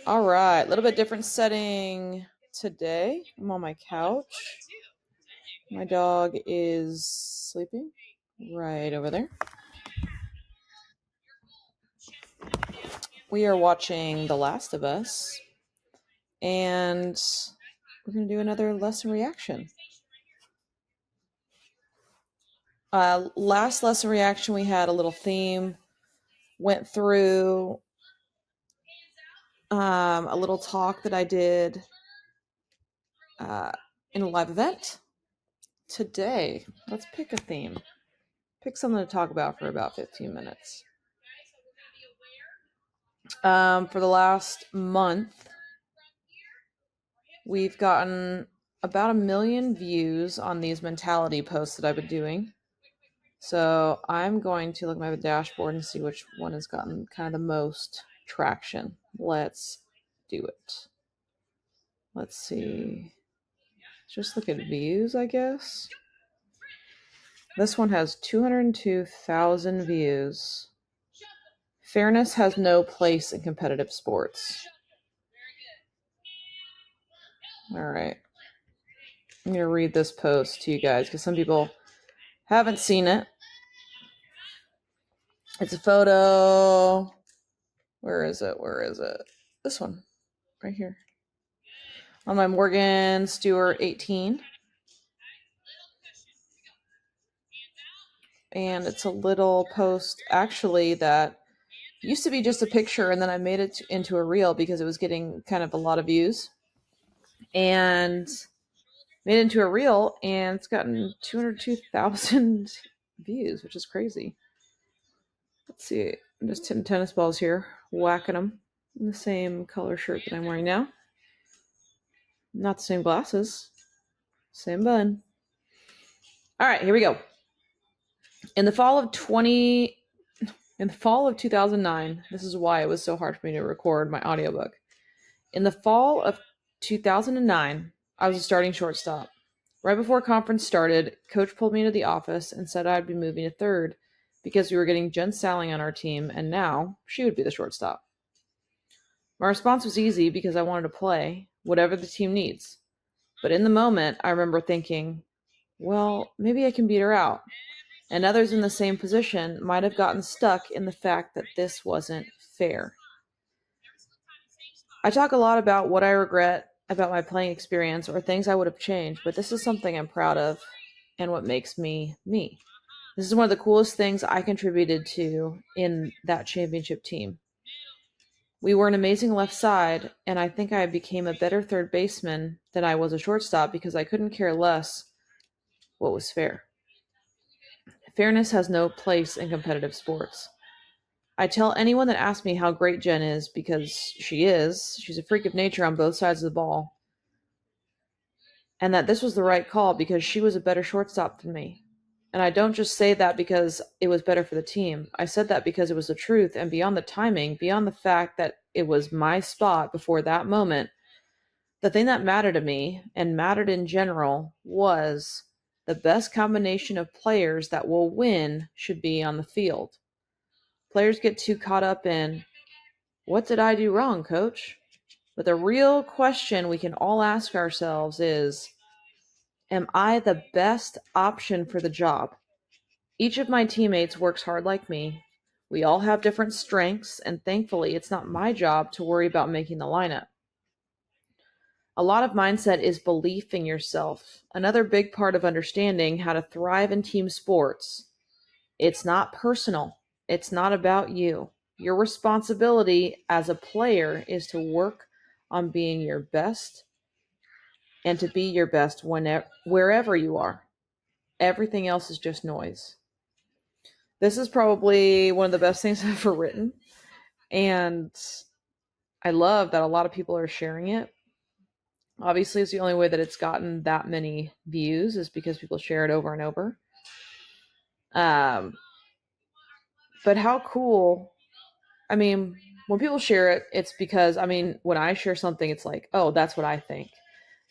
All right, a little bit different setting today. I'm on my couch. My dog is sleeping right over there. We are watching The Last of Us, and we're going to do another lesson reaction. Last lesson reaction, we had a little theme, went through a little talk that I did in a live event. Today, let's pick a theme. Pick something to talk about for about 15 minutes. For the last month, we've gotten about 1 million views on these mentality posts that I've been doing. So I'm going to look at my dashboard and see which one has gotten kind of the most traction. Let's do it. Let's see. Just look at views, I guess. This one has 202,000 views. Fairness has no place in competitive sports. All right. I'm going to read this post to you guys because some people haven't seen it. It's a photo. Where is it? This one. Right here. On my Morgan Stewart 18. And it's a little post, actually, that used to be just a picture, and then I made it into a reel because it was getting kind of a lot of views. And made it into a reel, and it's gotten 202,000 views, which is crazy. Let's see. I'm just hitting tennis balls here, whacking them in the same color shirt that I'm wearing now. Not the same glasses. Same bun. All right, here we go. In the fall of 2009, this is why it was so hard for me to record my audiobook. In the fall of 2009, I was a starting shortstop. Right before conference started, coach pulled me into the office and said I'd be moving to third because we were getting Jen Salling on our team, and now she would be the shortstop. My response was easy because I wanted to play, whatever the team needs. But in the moment, I remember thinking, well, maybe I can beat her out. And others in the same position might have gotten stuck in the fact that this wasn't fair. I talk a lot about what I regret about my playing experience or things I would have changed, but this is something I'm proud of and what makes me me. This is one of the coolest things I contributed to in that championship team. We were an amazing left side, and I think I became a better third baseman than I was a shortstop because I couldn't care less what was fair. Fairness has no place in competitive sports. I tell anyone that asks me how great Jen is because she's a freak of nature on both sides of the ball, and that this was the right call because she was a better shortstop than me. And I don't just say that because it was better for the team. I said that because it was the truth, and beyond the timing, beyond the fact that it was my spot before that moment, the thing that mattered to me and mattered in general was the best combination of players that will win should be on the field. Players get too caught up in, what did I do wrong, coach? But the real question we can all ask ourselves is, am I the best option for the job? Each of my teammates works hard like me. We all have different strengths, and thankfully, it's not my job to worry about making the lineup. A lot of mindset is belief in yourself. Another big part of understanding how to thrive in team sports. It's not personal. It's not about you. Your responsibility as a player is to work on being your best and to be your best wherever you are. Everything else is just noise. This is probably one of the best things I've ever written. And I love that a lot of people are sharing it. Obviously, it's the only way that it's gotten that many views is because people share it over and over. But how cool. I mean, when people share it, it's because, when I share something, it's like, oh, that's what I think.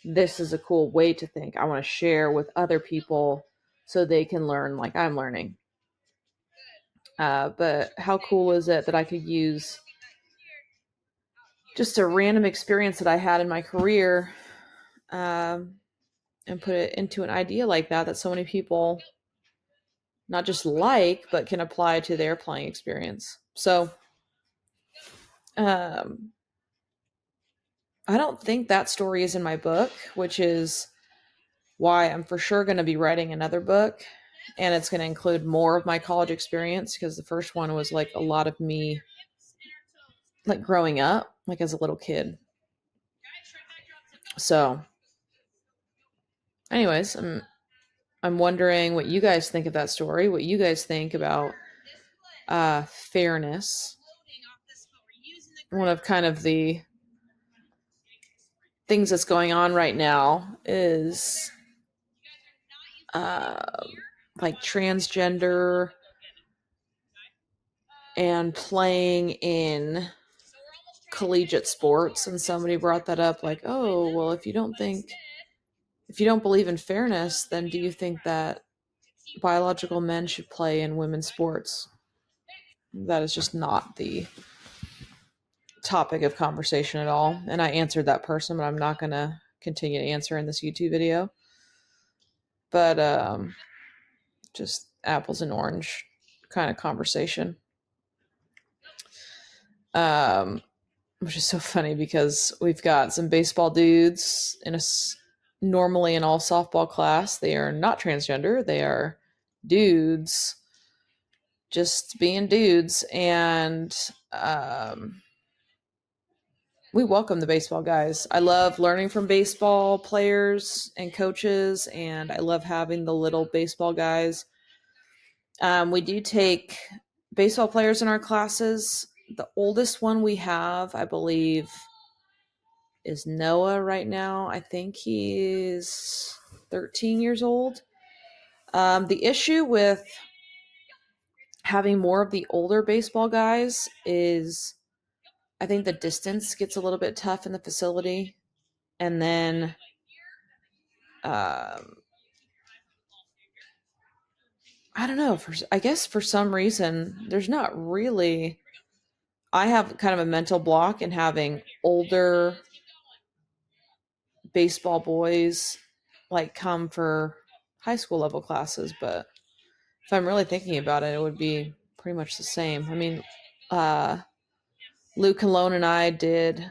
This is a cool way to think. I want to share with other people so they can learn like I'm learning. But how cool is it that I could use just a random experience that I had in my career, and put it into an idea like that so many people not just like, but can apply to their playing experience. So I don't think that story is in my book, which is why I'm for sure going to be writing another book. And it's going to include more of my college experience, because the first one was like a lot of me like growing up, like as a little kid. So anyways, I'm wondering what you guys think of that story, what you guys think about fairness. One of kind of the things that's going on right now is like transgender and playing in collegiate sports. And somebody brought that up, like, oh, well, if you don't believe in fairness, then do you think that biological men should play in women's sports? That is just not the topic of conversation at all. And I answered that person, but I'm not going to continue to answer in this YouTube video. But just apples and orange kind of conversation. Which is so funny because we've got some baseball dudes in normally an all softball class. They are not transgender. They are dudes, just being dudes. And we welcome the baseball guys. I love learning from baseball players and coaches, and I love having the little baseball guys. We do take baseball players in our classes. The oldest one we have, I believe, is Noah right now. I think he's 13 years old. The issue with having more of the older baseball guys is I think the distance gets a little bit tough in the facility. And then I don't know, I guess for some reason, there's not really, I have kind of a mental block in having older baseball boys like come for high school level classes. But if I'm really thinking about it, it would be pretty much the same. I mean, Luke Cologne and I did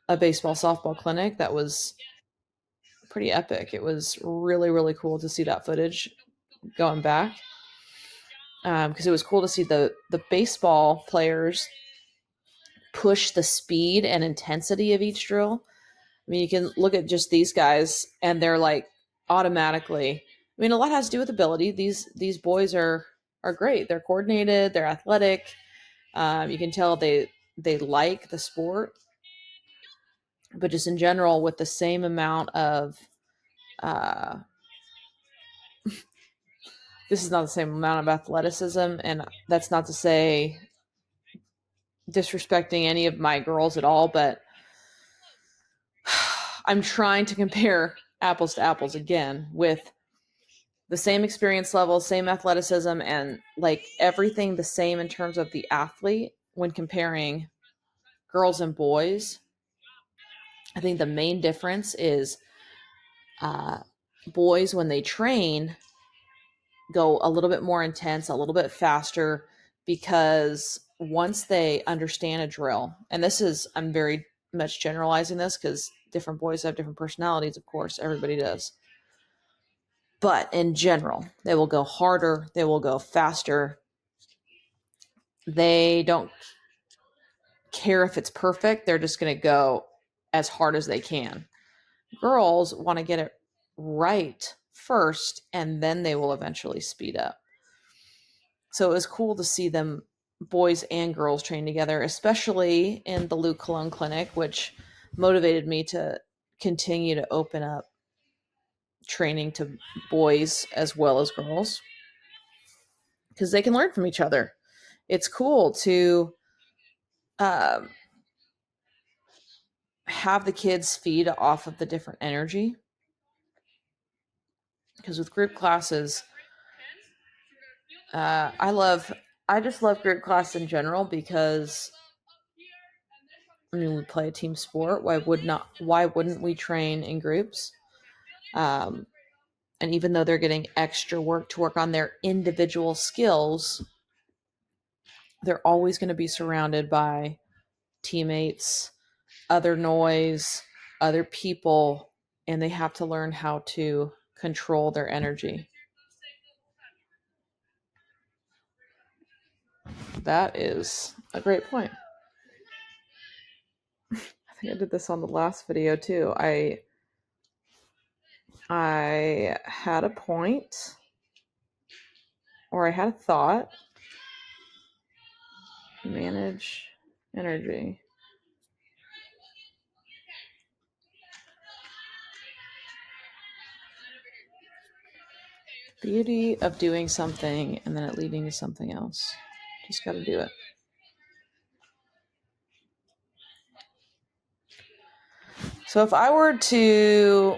a baseball softball clinic that was pretty epic. It was really, really cool to see that footage going back, because it was cool to see the baseball players push the speed and intensity of each drill. I mean, you can look at just these guys and they're like automatically, I mean, a lot has to do with ability. These boys are great. They're coordinated, they're athletic. You can tell they like the sport. But just in general, with the same amount of this is not the same amount of athleticism, and that's not to say disrespecting any of my girls at all, but I'm trying to compare apples to apples again with the same experience level, same athleticism, and like everything the same in terms of the athlete when comparing girls and boys. I think the main difference is boys, when they train, go a little bit more intense, a little bit faster, because once they understand a drill, and this is, I'm very much generalizing this because different boys have different personalities, of course, everybody does. But in general, they will go harder, they will go faster. They don't care if it's perfect, they're just going to go as hard as they can. Girls want to get it right first, and then they will eventually speed up. So it was cool to see them, boys and girls, train together, especially in the Luke Cologne Clinic, which motivated me to continue to open up training to boys as well as girls, because they can learn from each other. It's cool to have the kids feed off of the different energy, because with group classes, I just love group class in general, because I mean, we play a team sport. Why wouldn't we train in groups? And even though they're getting extra work to work on their individual skills, they're always going to be surrounded by teammates, other noise, other people, and they have to learn how to control their energy. That is a great point. I think I did this on the last video too. I had a point, or I had a thought. Manage energy. Beauty of doing something and then it leading to something else. Just got to do it. So if I were to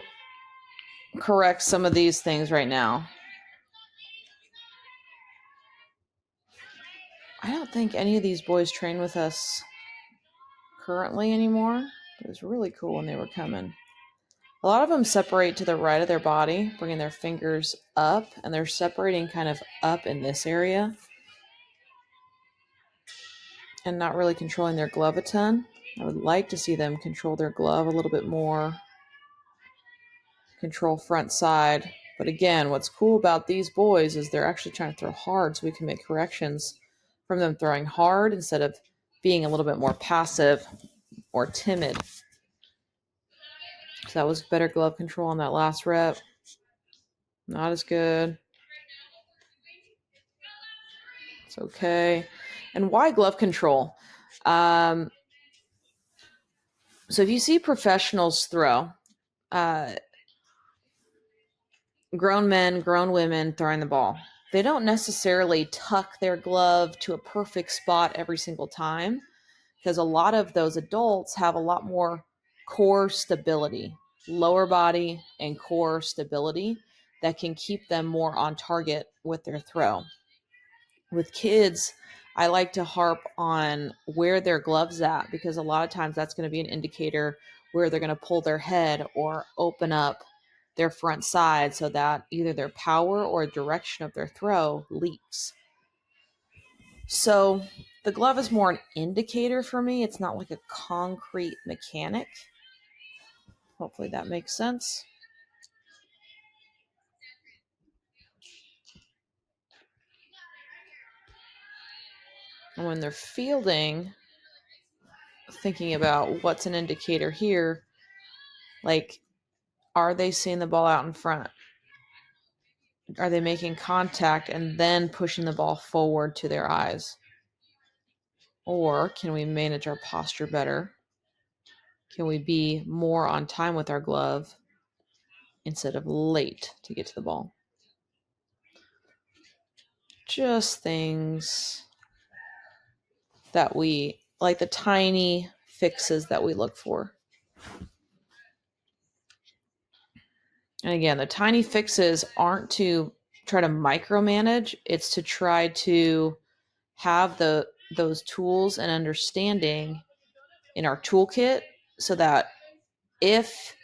correct some of these things right now, I don't think any of these boys train with us currently anymore. It was really cool when they were coming. A lot of them separate to the right of their body, bringing their fingers up, and they're separating kind of up in this area and not really controlling their glove a ton. I would like to see them control their glove a little bit more, control front side. But again, what's cool about these boys is they're actually trying to throw hard, so we can make corrections from them throwing hard instead of being a little bit more passive or timid. So that was better glove control on that last rep. Not as good. It's okay. And why glove control? So if you see professionals throw, grown men, grown women throwing the ball, they don't necessarily tuck their glove to a perfect spot every single time, because a lot of those adults have a lot more core stability, lower body and core stability that can keep them more on target with their throw. With kids, I like to harp on where their glove's at, because a lot of times that's going to be an indicator where they're going to pull their head or open up their front side so that either their power or direction of their throw leaks. So the glove is more an indicator for me. It's not like a concrete mechanic. Hopefully that makes sense. And when they're fielding, thinking about what's an indicator here, like, are they seeing the ball out in front? Are they making contact and then pushing the ball forward to their eyes? Or can we manage our posture better? Can we be more on time with our glove instead of late to get to the ball? Just things that we, like the tiny fixes that we look for. And again, the tiny fixes aren't to try to micromanage. It's to try to have those tools and understanding in our toolkit so that if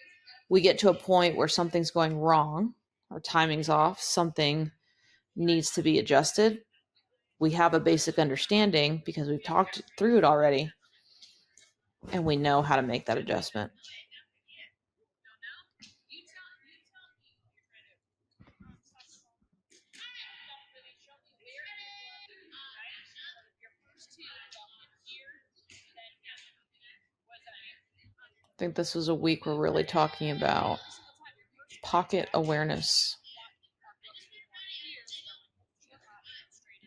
we get to a point where something's going wrong, our timing's off, something needs to be adjusted, we have a basic understanding because we've talked through it already and we know how to make that adjustment. I think this was a week we're really talking about pocket awareness.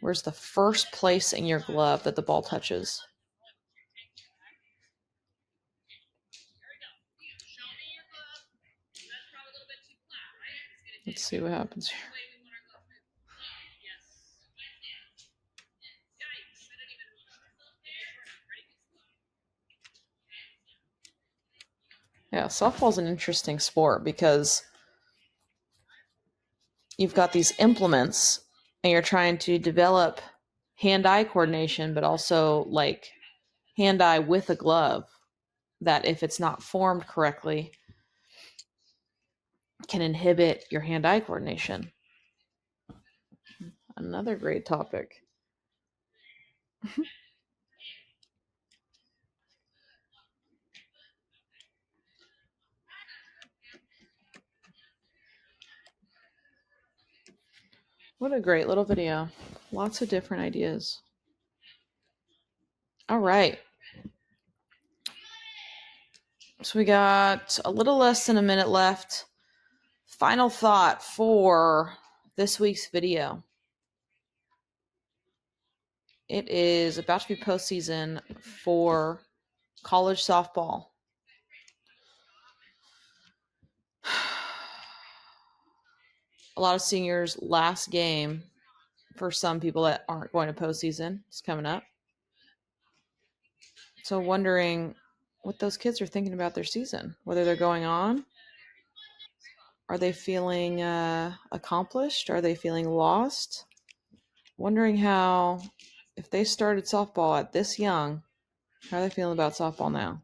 Where's the first place in your glove that the ball touches? Let's see what happens here. Yeah, softball's an interesting sport because you've got these implements and you're trying to develop hand-eye coordination, but also like hand-eye with a glove. that, if it's not formed correctly, can inhibit your hand-eye coordination. Another great topic. What a great little video. Lots of different ideas. All right. So we got a little less than a minute left. Final thought for this week's video. It is about to be postseason for college softball. A lot of seniors' last game for some people that aren't going to postseason is coming up. So wondering what those kids are thinking about their season, whether they're going on. Are they feeling accomplished? Are they feeling lost? Wondering how, if they started softball at this young, how are they feeling about softball now?